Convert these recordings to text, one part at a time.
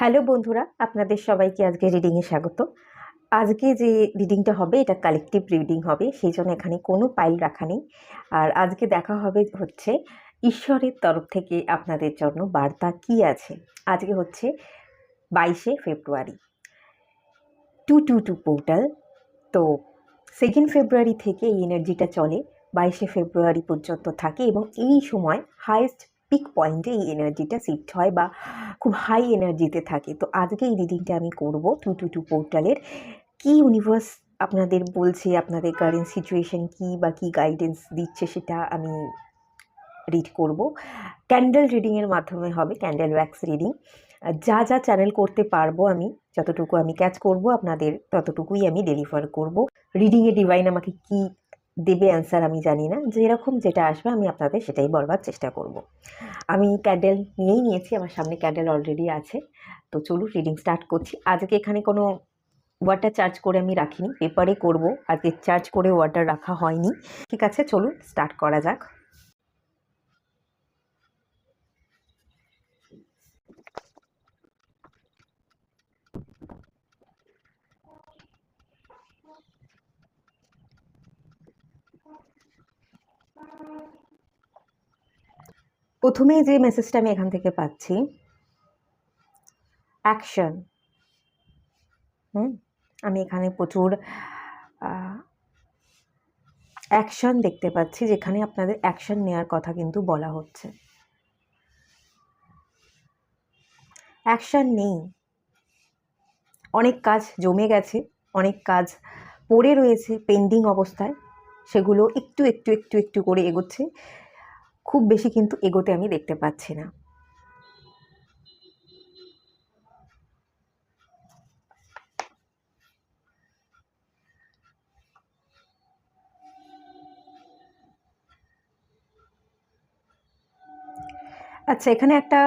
Hello বন্ধুরা, আপনাদের সবাইকে আজকে রিডিংয়ে স্বাগত। আজকে যে রিডিংটা হবে এটা কালেকটিভ রিডিং হবে, সেই জন্য এখানে কোনো পাইল রাখা নেই। আর আজকে দেখা হবে হচ্ছে ঈশ্বরের তরফ থেকে আপনাদের জন্য বার্তা কি আছে। আজকে হচ্ছে 22শে ফেব্রুয়ারি, 222 পোর্টাল। তো 2nd ফেব্রুয়ারি থেকে এই এনার্জিটা চলে, 22শে ফেব্রুয়ারি পর্যন্ত থাকে এবং এই সময় হাইয়েস্ট পিক পয়েন্টে এই এনার্জিটা শিফট হয় বা খুব হাই এনার্জিতে থাকে। তো আজকে এই রিডিংটা আমি করব 222 পোর্টালের। কি ইউনিভার্স আপনাদের বলছে, আপনাদের কারেন্ট সিচুয়েশন কি বা কি গাইডেন্স দিচ্ছে সেটা আমি রিড করব। ক্যান্ডেল রিডিংয়ের মাধ্যমে হবে, ক্যান্ডেল ওয়্যাক্স রিডিং। যা যা চ্যানেল করতে পারবো আমি, যতটুকু আমি ক্যাচ করব আপনাদের ততটুকুই আমি ডেলিভার করব। রিডিংয়ে ডিভাইন আমাকে কি দেবে অ্যান্সার আমি জানি না, যেরকম যেটা আসবে আমি আপনাদের সেটাই বলবার চেষ্টা করব। আমি ক্যান্ডেল নিয়েই নিয়েছি, আমার সামনে ক্যান্ডেল অলরেডি আছে। তো চলুন রিডিং স্টার্ট করছি। আজকে এখানে কোনো ওয়াটার চার্জ করে আমি রাখিনি, পেপারে করব। আজকে চার্জ করে ওয়াটার রাখা হয়নি। ঠিক আছে, চলুন স্টার্ট করা যাক। প্রথমে যে মেসেজটা আমি এখান থেকে পাচ্ছি, অ্যাকশন। আমি এখানে প্রচুর অ্যাকশন দেখতে পাচ্ছি, যেখানে আপনাদের অ্যাকশন নেওয়ার কথা কিন্তু বলা হচ্ছে। অ্যাকশন নেই, অনেক কাজ জমে গেছে, অনেক কাজ পড়ে রয়েছে পেন্ডিং অবস্থায়, সেগুলো একটু একটু একটু একটু করে এগোচ্ছে, খুব বেশি কিন্তু এগোতে আমি দেখতে পাচ্ছি না। আচ্ছা, এখানে একটা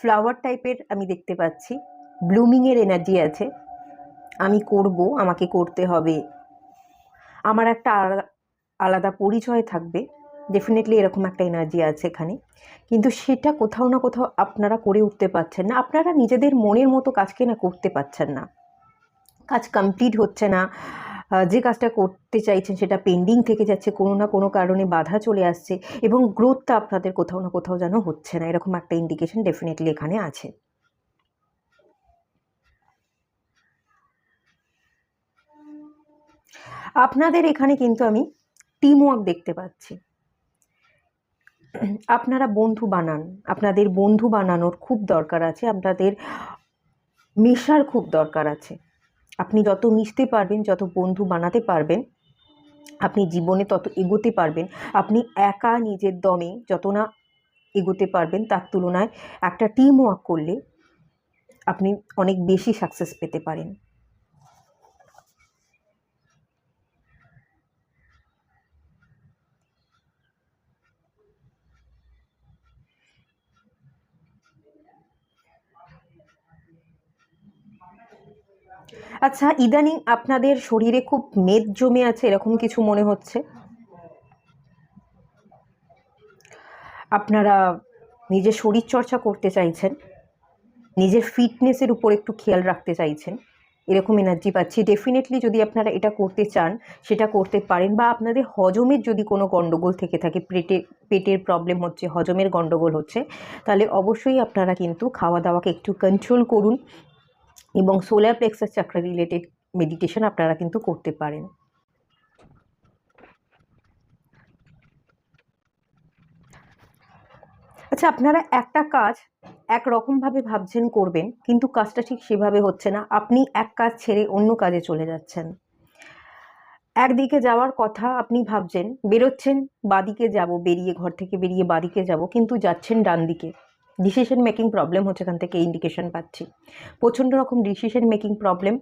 ফ্লাওয়ার টাইপের আমি দেখতে পাচ্ছি, ব্লুমিংয়ের এনার্জি আছে। আমি করব, আমাকে করতে হবে, আমার একটা আলাদা পরিচয় থাকবে, ডেফিনেটলি এরকম একটা এনার্জি আছে এখানে। কিন্তু সেটা কোথাও না কোথাও আপনারা করে উঠতে পারছেন না, আপনারা নিজেদের মনের মতো কাজকে না করতে পারছেন না, কাজ কমপ্লিট হচ্ছে না। যে কাজটা করতে চাইছেন সেটা পেন্ডিং থেকে যাচ্ছে, কোনো না কোনো কারণে বাধা চলে আসছে এবং গ্রোথটা আপনাদের কোথাও না কোথাও যেন হচ্ছে না, এরকম একটা ইন্ডিকেশন ডেফিনেটলি এখানে আছে। আপনাদের এখানে কিন্তু আমি টিম ওয়ার্ক দেখতে পাচ্ছি। আপনারা বন্ধু বানান, আপনাদের বন্ধু বানানোর খুব দরকার আছে, আপনাদের মেশার খুব দরকার আছে। আপনি যত মিশতে পারবেন, যত বন্ধু বানাতে পারবেন, আপনি জীবনে তত এগোতে পারবেন। আপনি একা নিজের দমে যত না এগোতে পারবেন, তার তুলনায় একটা টিম ওয়ার্ক করলে আপনি অনেক বেশি সাকসেস পেতে পারেন। আচ্ছা, ইদানিং আপনাদের শরীরে খুব মেদ জমে আছে, এরকম কিছু মনে হচ্ছে। আপনারা নিজের শরীরচর্চা করতে চাইছেন, নিজের ফিটনেসের উপর একটু খেয়াল রাখতে চাইছেন, এরকম এনার্জি পাচ্ছি। ডেফিনেটলি যদি আপনারা এটা করতে চান সেটা করতে পারেন, বা আপনাদের হজমের যদি কোনো গণ্ডগোল থেকে থাকে, পেটের প্রবলেম হচ্ছে, হজমের গণ্ডগোল হচ্ছে, তাহলে অবশ্যই আপনারা কিন্তু খাওয়া দাওয়াকে একটু কন্ট্রোল করুন এবং সোলার প্লেক্সাস চাকরা রিলেটেড মেডিটেশন আপনারা কিন্তু করতে পারেন। আচ্ছা, আপনারা একটা কাজ একরকমভাবে ভাবছেন করবেন, কিন্তু কাজটা ঠিক সেভাবে হচ্ছে না, আপনি এক কাজ ছেড়ে অন্য কাজে চলে যাচ্ছেন। একদিকে যাওয়ার কথা আপনি ভাবছেন, বেরোচ্ছেন বাদিকে যাব, বেরিয়ে ঘর থেকে বেরিয়ে বাদিকে যাব, কিন্তু যাচ্ছেন ডান দিকে। ডিসিশন মেকিং প্রবলেম হচ্ছে, এখান থেকে ইন্ডিকেশন পাচ্ছি প্রচণ্ড রকম ডিসিশন মেকিং প্রবলেম।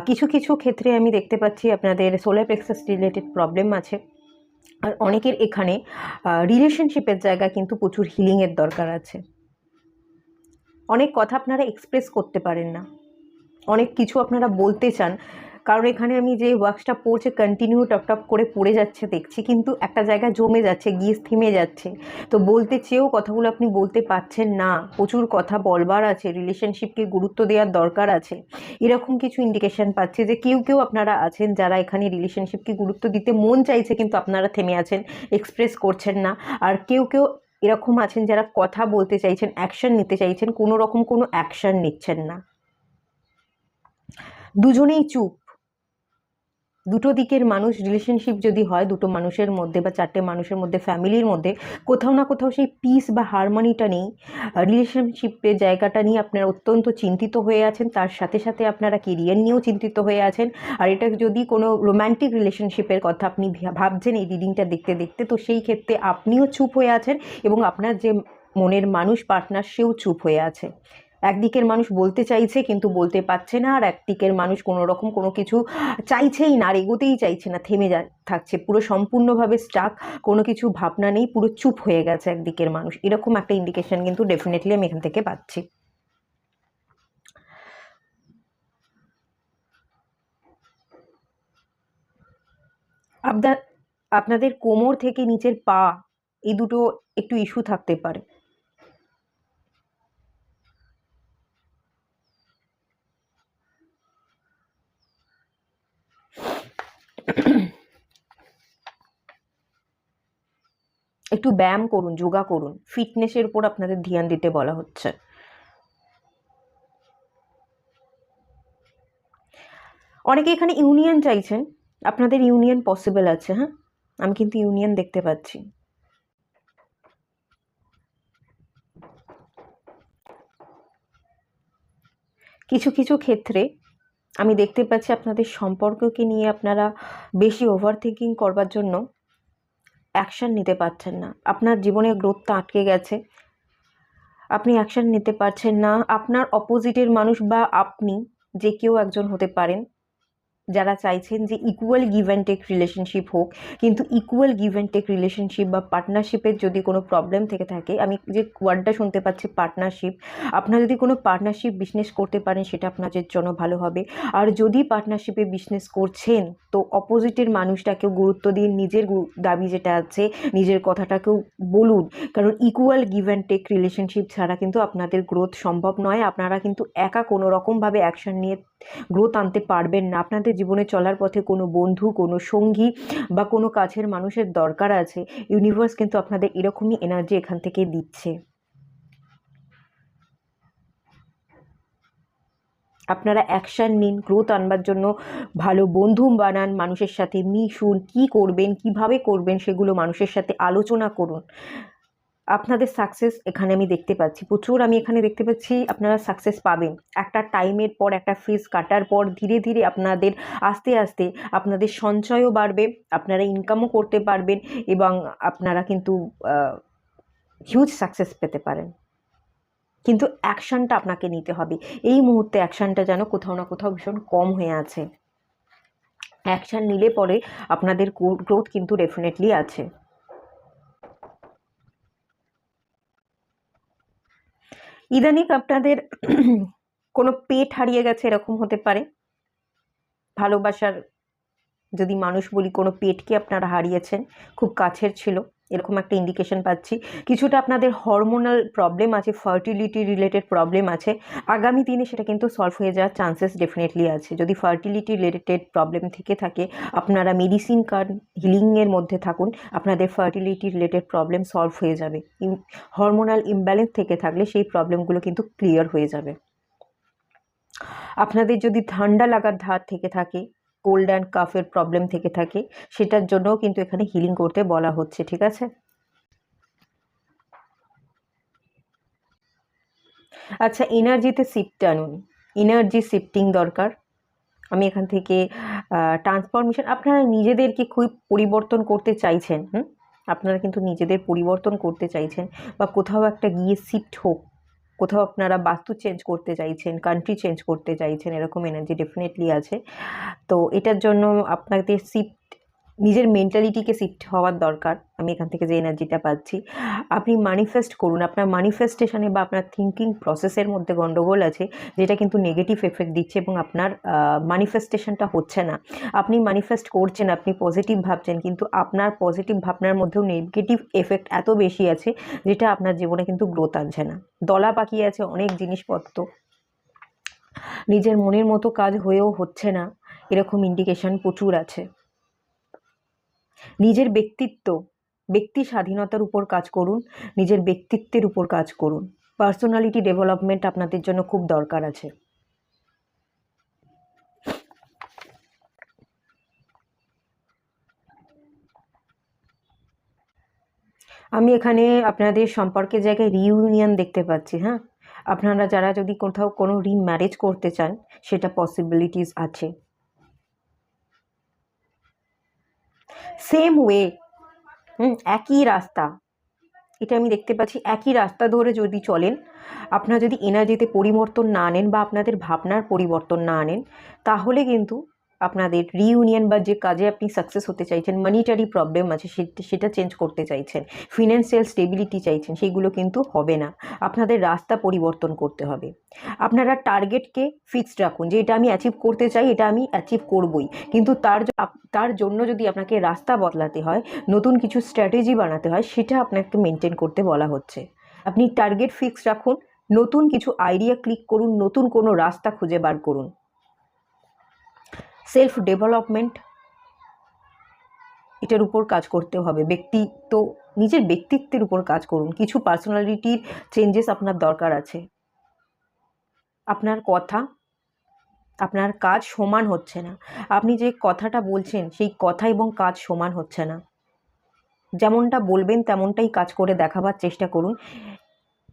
কিছু কিছু ক্ষেত্রে আমি দেখতে পাচ্ছি আপনাদের সোলার প্লেক্সাস রিলেটেড প্রবলেম আছে। আর অনেকের এখানে রিলেশনশিপের জায়গায় কিন্তু প্রচুর হিলিংয়ের দরকার আছে। অনেক কথা আপনারা এক্সপ্রেস করতে পারেন না, অনেক কিছু আপনারা বলতে চান, কারণ এখানে আমি যে ওয়াক্সটা পড়ছে কন্টিনিউ টপ টপ করে পড়ে যাচ্ছে দেখছি, কিন্তু একটা জায়গায় জমে যাচ্ছে, গিয়ে থেমে যাচ্ছে। তো বলতে চেয়েও কথাগুলো আপনি বলতে পারছেন না, প্রচুর কথা বলবার আছে, রিলেশনশিপকে গুরুত্ব দেওয়ার দরকার আছে, এরকম কিছু ইন্ডিকেশন পাচ্ছে যে কেউ কেউ আপনারা আছেন যারা এখানে রিলেশনশিপকে গুরুত্ব দিতে মন চাইছে, কিন্তু আপনারা থেমে আছেন, এক্সপ্রেস করছেন না। আর কেউ কেউ এরকম আছেন যারা কথা বলতে চাইছেন, অ্যাকশন নিতে চাইছেন, কোনো রকম কোনো অ্যাকশন নিচ্ছেন না, দুজনেই চুপ। দুটো দিকের মানুষ, রিলেশনশিপ যদি হয় দুটো মানুষের মধ্যে বা চারটে মানুষের মধ্যে, ফ্যামিলির মধ্যে কোথাও না কোথাও সেই পিস বা হারমোনিটা নেই, রিলেশনশিপের জায়গাটা নিয়ে আপনারা অত্যন্ত চিন্তিত হয়ে আছেন, তার সাথে সাথে আপনারা কেরিয়ার নিয়েও চিন্তিত হয়ে আছেন। আর এটা যদি কোনো রোম্যান্টিক রিলেশনশিপের কথা আপনি ভাবছেন এই রিডিংটা দেখতে দেখতে, তো সেই ক্ষেত্রে আপনিও চুপ হয়ে আছেন এবং আপনার যে মনের মানুষ, পার্টনার, সেও চুপ হয়ে আছে। একদিকের মানুষ বলতে চাইছে কিন্তু বলতে পারছে না, আর একদিকের মানুষ কোনো রকম কোনো কিছু চাইছেই না, আর এগোতেই চাইছে না, থেমে থাকছে, পুরো সম্পূর্ণভাবে স্টাক, কোনো কিছু ভাবনা নেই, পুরো চুপ হয়ে গেছে একদিকের মানুষ। এরকম একটা ইন্ডিকেশন কিন্তু ডেফিনেটলি আমি এখান থেকে পাচ্ছি। আপনাদের কোমর থেকে নিচের পা, এই দুটো একটু ইস্যু থাকতে পারে। একটু ব্যায়াম করুন, যোগা করুন, ফিটনেসের উপর আপনাদের ধ্যান দিতে বলা হচ্ছে। অনেকে এখানে ইউনিয়ন চাইছেন, আপনাদের ইউনিয়ন পসিবল আছে। হ্যাঁ, আমি কিন্তু ইউনিয়ন দেখতে পাচ্ছি। কিছু কিছু ক্ষেত্রে আমি দেখতে পাচ্ছি আপনাদের সম্পর্ককে নিয়ে আপনারা বেশি ওভার থিঙ্কিং করবার জন্য অ্যাকশন নিতে পারছেন না, আপনার জীবনে গ্রোথটা আটকে গেছে, আপনি অ্যাকশন নিতে পারছেন না। আপনার অপোজিটের মানুষ বা আপনি যে কেউ একজন হতে পারেন যারা চাইছেন যে equal give and take relationship হোক, কিন্তু equal give and take relationship বা পার্টনারশিপের যদি কোনো প্রবলেম থেকে থাকে, আমি যে ওয়ার্ডটা শুনতে পাচ্ছি পার্টনারশিপ, আপনারা যদি কোনো পার্টনারশিপ বিজনেস করতে পারেন সেটা আপনাদের জন্য ভালো হবে। আর যদি পার্টনারশিপে বিজনেস করছেন তো অপোজিটের মানুষটাকেও গুরুত্ব দিন, নিজের দাবি যেটা আছে নিজের কথাটাকেও বলুন, কারণ equal give and take relationship ছাড়া কিন্তু আপনাদের গ্রোথ সম্ভব নয়। আপনারা কিন্তু একা কোনো রকমভাবে অ্যাকশন নিয়ে গ্রোথ আনতে পারবেন না। আপনাদের জীবনে চলার পথে কোনো বন্ধু, কোনো সঙ্গী বা কোনো কাছের মানুষের দরকার আছে। ইউনিভার্স কিন্তু আপনাদের এরকমই এনার্জি এখান থেকে দিচ্ছে। আপনারা অ্যাকশন নিন, গ্রোথ আনবার জন্য ভালো বন্ধু বানান, মানুষের সাথে মিশুন, কি করবেন, কিভাবে করবেন সেগুলো মানুষের সাথে আলোচনা করুন। আপনাদের সাকসেস এখানে আমি দেখতে পাচ্ছি, প্রচুর আমি এখানে দেখতে পাচ্ছি আপনারা সাকসেস পাবেন। একটা টাইমের পর, একটা ফেজ কাটার পর ধীরে ধীরে আপনাদের আস্তে আস্তে আপনাদের সঞ্চয়ও বাড়বে, আপনারা ইনকামও করতে পারবেন এবং আপনারা কিন্তু হিউজ সাকসেস পেতে পারেন। কিন্তু অ্যাকশনটা আপনাকে নিতে হবে। এই মুহূর্তে অ্যাকশনটা যেন কোথাও না কোথাও ভীষণ কম হয়ে আছে। অ্যাকশন নিলে পরে আপনাদের গ্রোথ কিন্তু ডেফিনেটলি আছে। ইদানিং আপনাদের কোনো পেট হারিয়ে গেছে, এরকম হতে পারে। ভালোবাসার যদি মানুষ বলি, কোনো পেটকে আপনারা হারিয়েছেন, খুব কাছের ছিল, এরকম একটা ইন্ডিকেশন পাচ্ছি। কিছুটা আপনাদের হরমোনাল প্রবলেম আছে, ফার্টিলিটি রিলেটেড প্রবলেম আছে, আগামী দিনে সেটা কিন্তু সলভ হয়ে যাওয়ার চান্সেস ডেফিনেটলি আছে। যদি ফার্টিলিটি রিলেটেড প্রবলেম থেকে থাকে, আপনারা মেডিসিন কার্ড হিলিংয়ের মধ্যে থাকুন, আপনাদের ফার্টিলিটি রিলেটেড প্রবলেম সলভ হয়ে যাবে। হরমোনাল ইমব্যালেন্স থেকে থাকলে সেই প্রবলেমগুলো কিন্তু ক্লিয়ার হয়ে যাবে। আপনাদের যদি ঠান্ডা লাগার ধার থেকে থাকে, কোল্ড অ্যান্ড কাফের প্রবলেম থেকে থাকে, সেটার জন্যও কিন্তু এখানে হিলিং করতে বলা হচ্ছে, ঠিক আছে? আচ্ছা, এনার্জিতে শিফট আনুন, এনার্জি শিফটিং দরকার। আমি এখান থেকে ট্রান্সফরমেশন, আপনারা নিজেদেরকে খুব পরিবর্তন করতে চাইছেন, আপনারা কিন্তু নিজেদের পরিবর্তন করতে চাইছেন, বা কোথাও একটা গিয়ে শিফট হোক, কোথাও আপনারা বাস্তু চেঞ্জ করতে চাইছেন, কান্ট্রি চেঞ্জ করতে চাইছেন, এরকম এনার্জি ডেফিনেটলি আছে। তো এটার জন্য আপনাদের শিফট নিজের মেন্টালিটিকে শিফট হওয়ার দরকার। আমি এখান থেকে যে এনার্জিটা পাচ্ছি, আপনি ম্যানিফেস্ট করুন। আপনার ম্যানিফেস্টেশনে বা আপনার থিঙ্কিং প্রসেসের মধ্যে গন্ডগোল আছে, যেটা কিন্তু নেগেটিভ এফেক্ট দিচ্ছে এবং আপনার ম্যানিফেস্টেশনটা হচ্ছে না। আপনি ম্যানিফেস্ট করছেন, আপনি পজিটিভ ভাবছেন, কিন্তু আপনার পজিটিভ ভাবনার মধ্যেও নেগেটিভ এফেক্ট এত বেশি আছে, যেটা আপনার জীবনে কিন্তু গ্রোথ আনছে না। দলা পাকিয়ে আছে অনেক জিনিসপত্র, নিজের মনের মতো কাজ হয়েও হচ্ছে না, এরকম ইন্ডিকেশন প্রচুর আছে। নিজের ব্যক্তি স্বাধীনতার উপর কাজ করুন, নিজের ব্যক্তিত্বের উপর কাজ করুন। পার্সোনালিটি ডেভেলপমেন্ট আপনাদের জন্য খুব দরকার আছে। আমি এখানে আপনাদের সম্পর্কের জায়গায় রিইউনিয়ন দেখতে পাচ্ছি। হ্যাঁ, আপনারা যারা যদি কোথাও কোনো রিম্যারেজ করতে চান, সেটা পসিবিলিটিস আছে। সেম ওয়ে, একই রাস্তা, এটা আমি দেখতে পাচ্ছি। একই রাস্তা ধরে যদি চলেন, আপনারা যদি এনার্জিতে পরিবর্তন না আনেন বা আপনাদের ভাবনার পরিবর্তন না আনেন, তাহলে কিন্তু আপনাদের রিইউনিয়ন বা যে কাজে আপনি সাকসেস হতে চাইছেন, মানিটারি প্রবলেম আছে সেটা চেঞ্জ করতে চাইছেন, ফিনান্সিয়াল স্টেবিলিটি চাইছেন, সেইগুলো কিন্তু হবে না। আপনাদের রাস্তা পরিবর্তন করতে হবে। আপনারা টার্গেটকে ফিক্সড রাখুন, যে এটা আমি অ্যাচিভ করতে চাই, এটা আমি অ্যাচিভ করবই, কিন্তু তার জন্য যদি আপনাকে রাস্তা বদলাতে হয়, নতুন কিছু স্ট্র্যাটেজি বানাতে হয়, সেটা আপনাকে মেনটেন করতে বলা হচ্ছে। আপনি টার্গেট ফিক্স রাখুন, নতুন কিছু আইডিয়া ক্লিক করুন, নতুন কোনো রাস্তা খুঁজে বার করুন। সেলফ ডেভেলপমেন্ট, এটার উপর কাজ করতে হবে। নিজের ব্যক্তিত্বের উপর কাজ করুন। কিছু পার্সোনালিটির চেঞ্জেস আপনার দরকার আছে। আপনার কথা, আপনার কাজ সমান হচ্ছে না। আপনি যে কথাটা বলছেন, সেই কথা এবং কাজ সমান হচ্ছে না। যেমনটা বলবেন তেমনটাই কাজ করে দেখাবার চেষ্টা করুন।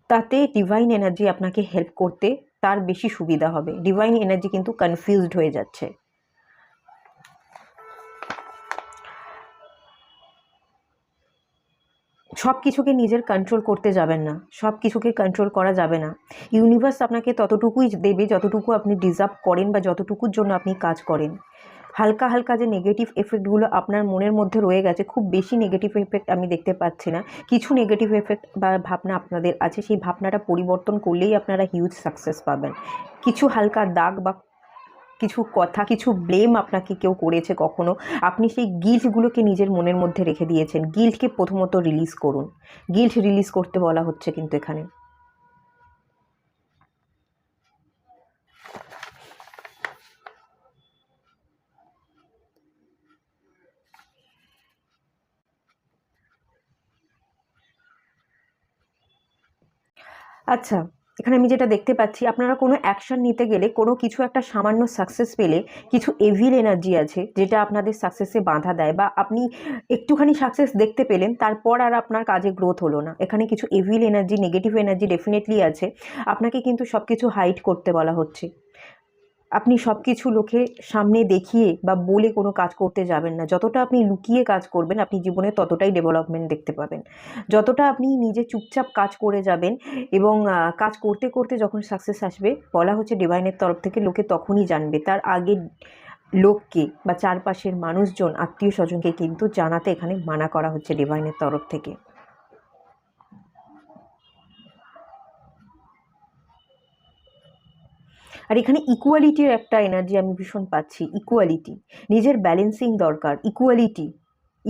তাতে ডিভাইন এনার্জি আপনাকে হেল্প করতে তার বেশি সুবিধা হবে। ডিভাইন এনার্জি কিন্তু কনফিউজড হয়ে যাচ্ছে। সব কিছুকে নিজের কন্ট্রোল করতে যাবেন না, সব কিছুকে কন্ট্রোল করা যাবে না। ইউনিভার্স আপনাকে ততটুকুই দেবে যতটুকু আপনি ডিজার্ভ করেন বা যতটুকুর জন্য আপনি কাজ করেন। হালকা হালকা যে নেগেটিভ এফেক্টগুলো আপনার মনের মধ্যে রয়ে গেছে, খুব বেশি নেগেটিভ এফেক্ট আমি দেখতে পাচ্ছি না। কিছু নেগেটিভ এফেক্ট বা ভাবনা আপনাদের আছে, সেই ভাবনাটা পরিবর্তন করলেই আপনারা হিউজ সাকসেস পাবেন। কিছু হালকা দাগ বা কিছু কথা, কিছু ব্লেম আপনাকে কেউ করেছে কখনো, আপনি সেই গিল্টগুলোকে নিজের মনের মধ্যে রেখে দিয়েছেন। গিল্টকে প্রথমত রিলিজ করুন। গিল্ট রিলিজ করতে বলা হচ্ছে কিন্তু এখানে। আচ্ছা, এখানে আমি যেটা দেখতে পাচ্ছি, আপনারা কোনো অ্যাকশন নিতে গেলে, কোনো কিছু একটা সামান্য সাকসেস পেলে, কিছু এভিল এনার্জি আছে যেটা আপনাদের সাকসেসে বাধা দেয়, বা আপনি একটুখানি সাকসেস দেখতে পেলেন, তারপর আর আপনার কাজে গ্রোথ হলো না। এখানে কিছু evil energy, negative energy definitely আছে। আপনাকে কিন্তু সব কিছু হাইড করতে বলা হচ্ছে। আপনি সব কিছু লোকের সামনে দেখিয়ে বা বলে কোনো কাজ করতে যাবেন না। যতটা আপনি লুকিয়ে কাজ করবেন, আপনি জীবনে ততটাই ডেভেলপমেন্ট দেখতে পাবেন। যতটা আপনি নিজে চুপচাপ কাজ করে যাবেন এবং কাজ করতে করতে যখন সাকসেস আসবে, বলা হচ্ছে ডিভাইনের তরফ থেকে, লোকে তখনই জানবে। তার আগে লোককে বা চারপাশের মানুষজন, আত্মীয় স্বজনকে কিন্তু জানাতে এখানে মানা করা হচ্ছে ডিভাইনের তরফ থেকে। আর এখানে ইকুয়ালিটির একটা এনার্জি আমি ভীষণ পাচ্ছি। ইকুয়ালিটি, নিজের ব্যালেন্সিং দরকার।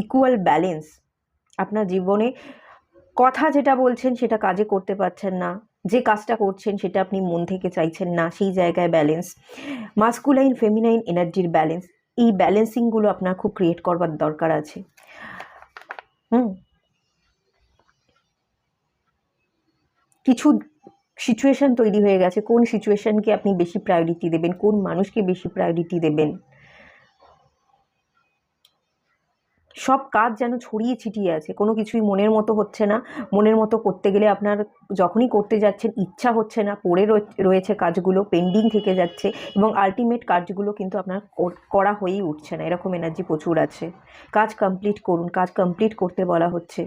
ইকুয়াল ব্যালেন্স আপনার জীবনে। কথা যেটা বলছেন সেটা কাজে করতে পারছেন না, যে কাজটা করছেন সেটা আপনি মন থেকে চাইছেন না, সেই জায়গায় ব্যালেন্স। মাস্কুলাইন ফেমিনাইন এনার্জির ব্যালেন্স, এই ব্যালেন্সিংগুলো আপনার খুব ক্রিয়েট করবার দরকার আছে। কিছু সিচুয়েশন তৈরি হয়ে গেছে, কোন সিচুয়েশনকে আপনি বেশি প্রায়োরিটি দেবেন, কোন মানুষকে বেশি প্রায়োরিটি দেবেন। সব কাজ যেন ছড়িয়ে ছিটিয়ে আছে, কোনো কিছুই মনের মতো হচ্ছে না। মনের মতো করতে গেলে আপনার, যখনই করতে যাচ্ছেন ইচ্ছা হচ্ছে না, পড়ে রয়েছে কাজগুলো, পেন্ডিং থেকে যাচ্ছে, এবং আলটিমেট কাজগুলো কিন্তু আপনার করা হয়েই উঠছে না। এরকম এনার্জি প্রচুর আছে। কাজ কমপ্লিট করুন, কাজ কমপ্লিট করতে বলা হচ্ছে।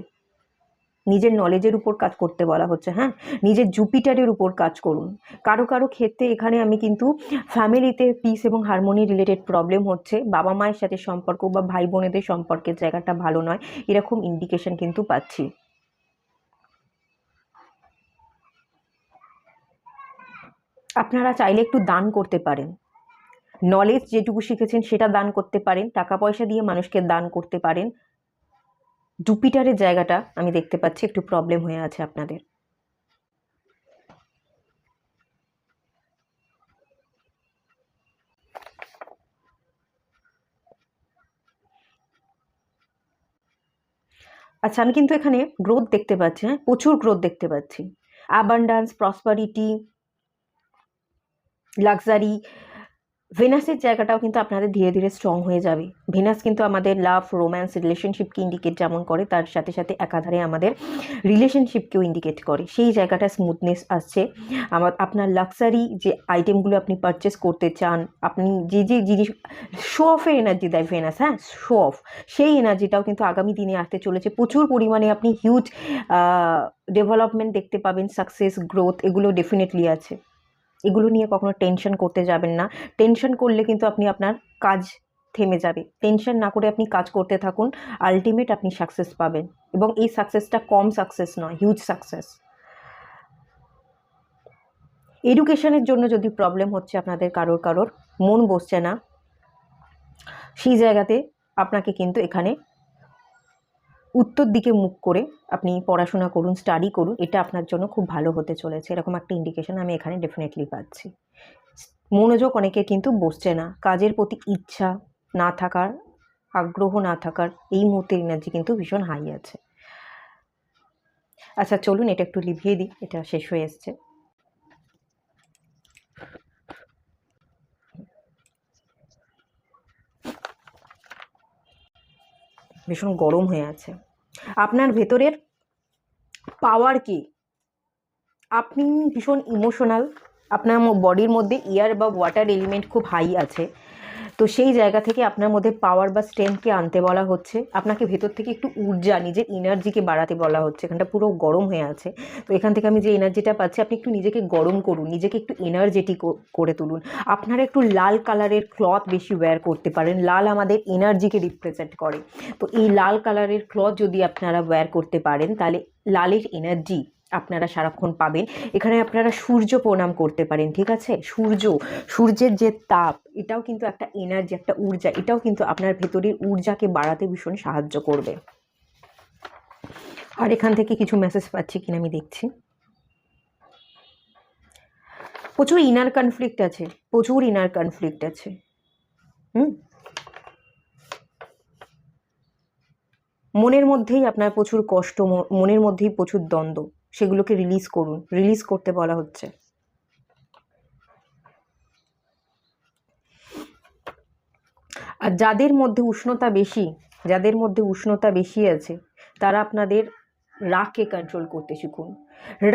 নিজের নলেজের উপর কাজ করতে বলা হচ্ছে। হ্যাঁ, নিজের জুপিটারের উপর কাজ করুন। কারো কারো ক্ষেত্রে এখানে আমি কিন্তু ফ্যামিলিতে পিস এবং হারমোনি রিলেটেড প্রবলেম হচ্ছে, বাবা মায়ের সাথে সম্পর্ক বা ভাই বোনেদের সম্পর্কের জায়গাটা ভালো নয়, এরকম ইন্ডিকেশন কিন্তু পাচ্ছি। আপনারা চাইলে একটু দান করতে পারেন, নলেজ যেটুকু শিখেছেন সেটা দান করতে পারেন, টাকা পয়সা দিয়ে মানুষকে দান করতে পারেন। জুপিটারের জায়গাটা আমি দেখতে পাচ্ছি একটু প্রবলেম হয়ে আছে আপনাদের। আচ্ছা, আমি কিন্তু এখানে গ্রোথ দেখতে পাচ্ছি। হ্যাঁ, প্রচুর গ্রোথ দেখতে পাচ্ছি। Abundance, prosperity, luxury. ভেনাসের জায়গাটাও কিন্তু আপনাদের ধীরে ধীরে স্ট্রং হয়ে যাবে। ভেনাস কিন্তু আমাদের লাভ, রোম্যান্স, রিলেশনশিপকে ইন্ডিকেট যেমন করে, তার সাথে সাথে একাধারে আমাদের রিলেশনশিপকেও ইন্ডিকেট করে। সেই জায়গাটা স্মুথনেস আসছে। আপনার লাক্সারি যে আইটেমগুলো আপনি পারচেস করতে চান, আপনি যে যে জিনিস, শো অফের এনার্জি দেয় ভেনাস, হ্যাঁ, শো অফ, সেই এনার্জিটাও কিন্তু আগামী দিনে আসতে চলেছে। প্রচুর পরিমাণে আপনি হিউজ ডেভেলপমেন্ট দেখতে পাবেন, সাকসেস, গ্রোথ, এগুলো ডেফিনেটলি আছে। এগুলো নিয়ে কখনো টেনশন করতে যাবেন না। টেনশন করলে কিন্তু আপনি আপনার কাজ থেমে যাবে। টেনশন না করে আপনি কাজ করতে থাকুন, আলটিমেট আপনি সাকসেস পাবেন, এবং এই সাকসেসটা কম সাকসেস নয়, হিউজ সাকসেস। এডুকেশনের জন্য যদি প্রবলেম হচ্ছে আপনাদের, কারোর মন বসছে না, সেই জায়গাতে আপনাকে কিন্তু এখানে উত্তর দিকে মুখ করে আপনি পড়াশোনা করুন, স্টাডি করুন, এটা আপনার জন্য খুব ভালো হতে চলেছে, এরকম একটা ইন্ডিকেশন আমি এখানে ডেফিনেটলি পাচ্ছি। মনোযোগ অনেকের কিন্তু বসছে না, কাজের প্রতি ইচ্ছা না থাকার, আগ্রহ না থাকার, এই মুহূর্তে এনার্জি কিন্তু ভীষণ হাই আছে। আচ্ছা চলুন এটা একটু লিভিয়ে দিই, এটা শেষ হয়ে এসছে। ভীষণ গরম হয়ে আছে। আপনার ভেতরের পাওয়ার কি? আপনি ভীষণ ইমোশনাল, আপনার বডির মধ্যে এয়ার বা ওয়াটার এলিমেন্ট খুব হাই আছে, তো সেই জায়গা থেকে আপনার মধ্যে পাওয়ার বা স্ট্রেংথকে আনতে বলা হচ্ছে। আপনাকে ভেতর থেকে একটু ঊর্জা, নিজের এনার্জিকে বাড়াতে বলা হচ্ছে। এখানটা পুরো গরম হয়ে আছে, তো এখান থেকে আমি যে এনার্জিটা পাচ্ছি, আপনি একটু নিজেকে গরম করুন, নিজেকে একটু এনার্জেটিক করে তুলুন। আপনারা একটু লাল কালারের ক্লথ বেশি ওয়্যার করতে পারেন, লাল আমাদের এনার্জিকে রিপ্রেজেন্ট করে, তো এই লাল কালারের ক্লথ যদি আপনারা ওয়্যার করতে পারেন, তাহলে লালের এনার্জি আপনারা সারাক্ষণ পাবেন। এখানে আপনারা সূর্য প্রণাম করতে পারেন, ঠিক আছে? সূর্যের যে তাপ, এটাও কিন্তু একটা এনার্জি, একটা ঊর্জা, এটাও কিন্তু আপনার ভেতরের ঊর্জাকে বাড়াতে ভীষণ সাহায্য করবে। আর এখান থেকে কিছু মেসেজ পাচ্ছি কিনা আমি দেখছি। প্রচুর ইনার কনফ্লিক্ট আছে, প্রচুর ইনার কনফ্লিক্ট আছে। মনের মধ্যেই আপনার প্রচুর কষ্ট, মনের মধ্যেই প্রচুর দ্বন্দ্ব, সেগুলোকে রিলিজ করুন, রিলিজ করতে বলা হচ্ছে। আর যাদের মধ্যে উষ্ণতা বেশি আছে, তারা আপনাদের রাগকে কন্ট্রোল করতে শিখুন।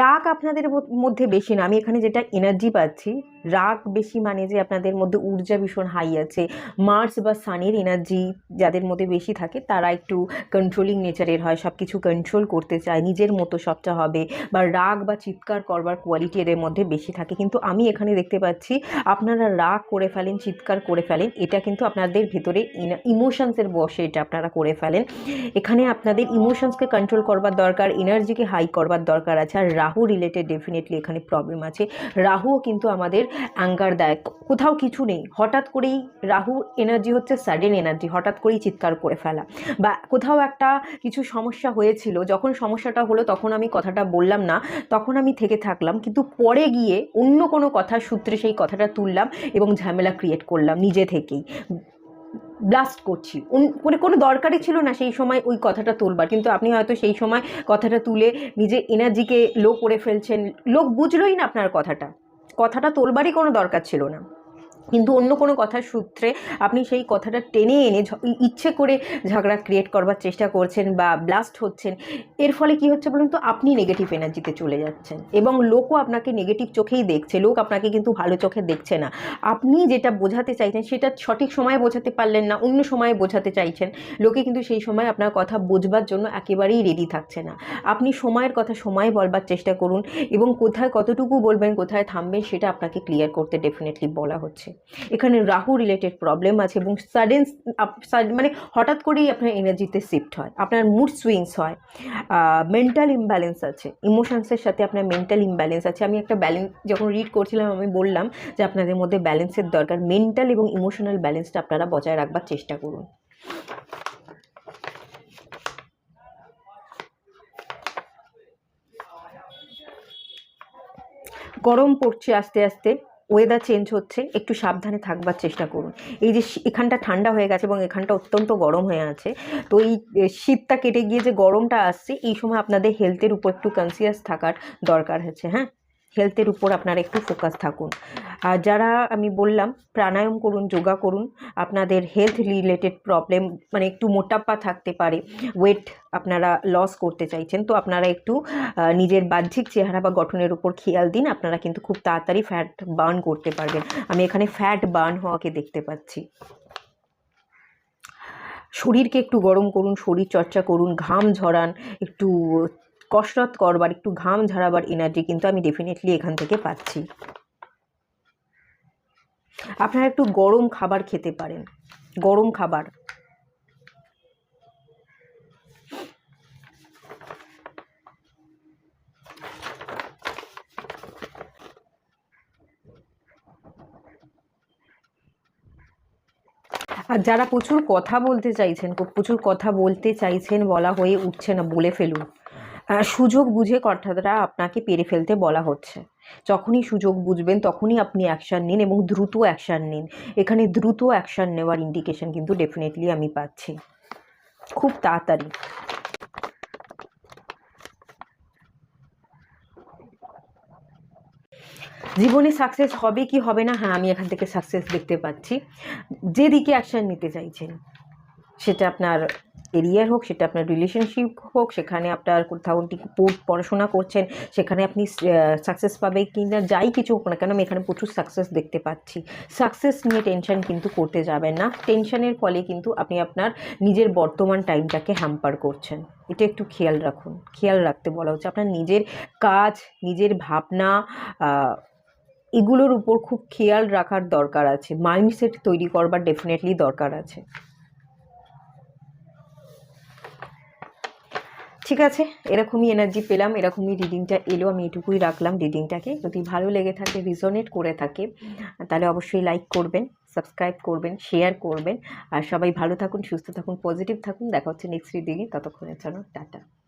রাগ আপনাদের মধ্যে বেশি না, আমি এখানে যেটা এনার্জি পাচ্ছি, রাগ বেশি মানে যে আপনাদের মধ্যে ঊর্জা ভীষণ হাই আছে। মার্স বা সানের এনার্জি যাদের মধ্যে বেশি থাকে, তারা একটু কন্ট্রোলিং নেচারের হয়, সব কিছু কন্ট্রোল করতে চায়, নিজের মতো সবটা হবে, বা রাগ বা চিৎকার করবার কোয়ালিটি এদের মধ্যে বেশি থাকে। কিন্তু আমি এখানে দেখতে পাচ্ছি আপনারা রাগ করে ফেলেন, চিৎকার করে ফেলেন, এটা কিন্তু আপনাদের ভেতরে ইমোশনসের বশে এটা আপনারা করে ফেলেন। এখানে আপনাদের ইমোশনসকে কন্ট্রোল করবার দরকার, এনার্জিকে হাই করবার দরকার আছে। আর রাহু রিলেটেড ডেফিনেটলি এখানে প্রবলেম আছে। রাহুও কিন্তু আমাদের অ্যাঙ্গার দেয়, কোথাও কিছু নেই, হঠাৎ করেই রাহু এনার্জি হচ্ছে সাডেন এনার্জি, হঠাৎ করেই চিৎকার করে ফেলা, বা কোথাও একটা কিছু সমস্যা হয়েছিল, যখন সমস্যাটা হলো তখন আমি কথাটা বললাম না, তখন আমি থেকে থাকলাম, কিন্তু পরে গিয়ে অন্য কোনো কথার সূত্রে সেই কথাটা তুললাম এবং ঝামেলা ক্রিয়েট করলাম নিজে থেকেই, ব্লাস্ট করছি, মানে কোনো দরকারই ছিল না সেই সময় ওই কথাটা তুলবার, কিন্তু আপনি হয়তো সেই সময় কথাটা তুলে নিজের এনার্জিকে লো করে ফেলছেন। লোক বুঝলোই না আপনার কথাটা তোলবারই কোনো দরকার ছিল না। কিন্তু অন্য কোনো কথার সূত্রে আপনি সেই কথাটা টেনে এনে ইচ্ছে করে ঝগড়া ক্রিয়েট করবার চেষ্টা করছেন বা ব্লাস্ট হচ্ছেন। এর ফলে কি হচ্ছে বলুন তো, আপনি নেগেটিভ এনার্জিতে চলে যাচ্ছেন এবং লোকও আপনাকে নেগেটিভ চোখেই দেখছে। লোক আপনাকে কিন্তু ভালো চোখে দেখছে না। আপনি যেটা বোঝাতে চাইছেন সেটা সঠিক সময়ে বোঝাতে পারলেন না, অন্য সময়ে বোঝাতে চাইছেন। লোকে কিন্তু সেই সময় আপনার কথা বোঝবার জন্য একেবারেই রেডি থাকছে না। আপনি সময়ের কথা সময় বলবার চেষ্টা করুন এবং কোথায় কতটুকু বলবেন, কোথায় থামবেন, সেটা আপনাকে ক্লিয়ার করতে ডেফিনেটলি বলা হচ্ছে। এখানে রাহু রিলেটেড প্রবলেম আছে এবং সাডেন মানে হঠাৎ করেই আপনার এনার্জিতে শিফট হয়, আপনার মুড সুইংস হয়, মেন্টাল ইমব্যালেন্স আছে, ইমোশনসের সাথে আপনার মেন্টাল ইমব্যালেন্স আছে। আমি একটা ব্যালেন্স যখন রিড করছিলাম আমি বললাম যে আপনাদের মধ্যে ব্যালেন্সের দরকার। মেন্টাল এবং ইমোশনাল ব্যালেন্সটা আপনারা বজায় রাখবার চেষ্টা করুন। গরম পড়ছে আস্তে আস্তে, ওয়েদার চেঞ্জ হচ্ছে, একটু সাবধানে থাকবার চেষ্টা করুন। এই যে এখানটা ঠান্ডা হয়ে গেছে এবং এখানটা অত্যন্ত গরম হয়ে আছে, তো এই শীতটা কেটে গিয়ে যে গরমটা আসছে, এই সময় আপনাদের হেলথের উপর একটু কনসিয়াস থাকার দরকার আছে। হ্যাঁ, হেলথের উপর আপনারা একটু ফোকাস থাকুন। আর যারা আমি বললাম প্রাণায়াম করুন, যোগা করুন, আপনাদের হেলথ রিলেটেড প্রবলেম মানে একটু মোটাপা থাকতে পারে, ওয়েট আপনারা লস করতে চাইছেন, তো আপনারা একটু নিজের বাহ্যিক চেহারা বা গঠনের উপর খেয়াল দিন, আপনারা কিন্তু খুব তাড়াতাড়ি ফ্যাট বার্ন করতে পারবেন। আমি এখানে ফ্যাট বার্ন হওয়াকে দেখতে পাচ্ছি। শরীরকে একটু গরম করুন, শরীর চর্চা করুন, ঘাম ঝরান, একটু কসরত করবার, একটু ঘাম ঝরাবার এনার্জি কিন্তু আমি ডেফিনেটলি এখান থেকে পাচ্ছি। আপনারা একটু গরম খাবার খেতে পারেন, গরম খাবার। আর যারা প্রচুর কথা বলতে চাইছেন, প্রচুর কথা বলতে চাইছেন, বলা হয়ে উঠছে না, বলে ফেলুন। সুযোগ বুঝে কথাটা আপনাকে পেরে ফেলতে বলা হচ্ছে। যখনই সুযোগ বুঝবেন তখনই আপনি অ্যাকশান নিন এবং দ্রুত অ্যাকশান নিন। এখানে দ্রুত অ্যাকশান নেওয়ার ইন্ডিকেশন কিন্তু ডেফিনেটলি আমি পাচ্ছি, খুব তাড়াতাড়ি। জীবনে সাকসেস হবে কি হবে না, হ্যাঁ আমি এখান থেকে সাকসেস দেখতে পাচ্ছি। যেদিকে অ্যাকশান নিতে চাইছেন, সেটা আপনার কেরিয়ার হোক, সেটা আপনার রিলেশনশিপ হোক, সেখানে আপনার কোথাও পড়াশোনা করছেন, সেখানে আপনি সাকসেস পাবে কি না, যাই কিছু হোক না কেন, আমি এখানে প্রচুর সাকসেস দেখতে পাচ্ছি। সাকসেস নিয়ে টেনশন কিন্তু করতে যাবেন না। টেনশনের ফলে কিন্তু আপনি আপনার নিজের বর্তমান টাইমটাকে হ্যাম্পার করছেন। এটা একটু খেয়াল রাখুন, খেয়াল রাখতে বলা হচ্ছে। আপনার নিজের কাজ, নিজের ভাবনা, এগুলোর উপর খুব খেয়াল রাখার দরকার আছে। মাইন্ডসেট তৈরি করবার ডেফিনেটলি দরকার আছে। ঠিক আছে, এরকমই এনার্জি পেলাম, এরকমই রিডিংটা এলো, আমি এটুকুই রাখলাম রিডিংটাকে। যদি ভালো লেগে থাকে, রিজোনেট করে থাকে, তাহলে অবশ্যই লাইক করবেন, সাবস্ক্রাইব করবেন, শেয়ার করবেন। আর সবাই ভালো থাকুন, সুস্থ থাকুন, পজিটিভ থাকুন। দেখা হচ্ছে নেক্সট রিডিংয়ে, ততক্ষণের জন্য টাটা।